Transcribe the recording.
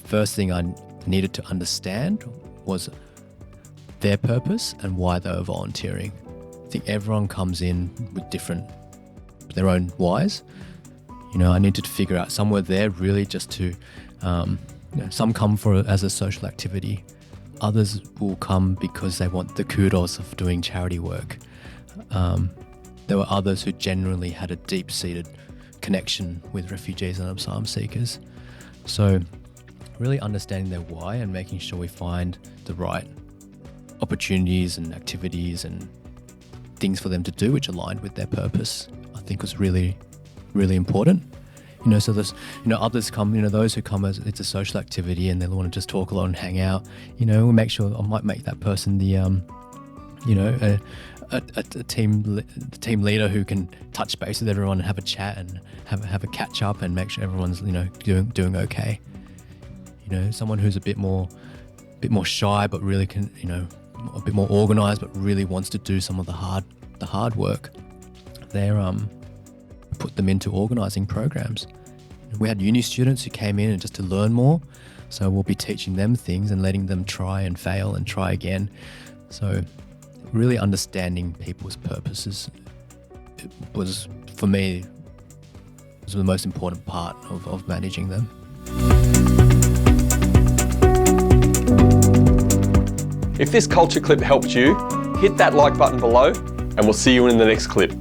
first thing I needed to understand was their purpose and why they were volunteering. I think everyone comes in with their own whys. I needed to figure out some were there really just to, some come as a social activity. Others will come because they want the kudos of doing charity work. There were others who genuinely had a deep-seated connection with refugees and asylum seekers. So really understanding their why and making sure we find the right opportunities and activities and things for them to do which aligned with their purpose, I think was really, really important. So there's, others come, those who come as it's a social activity and they want to just talk a lot and hang out, we'll make sure I might make that person the, a team leader who can touch base with everyone and have a chat and have a catch up and make sure everyone's, doing okay. Someone who's a bit more shy, but really can, a bit more organized, but really wants to do some of the hard work. They're, put them into organising programs. We had uni students who came in and just to learn more, so we'll be teaching them things and letting them try and fail and try again. So really understanding people's purposes was, for me, the most important part of managing them. If this culture clip helped you, hit that like button below and we'll see you in the next clip.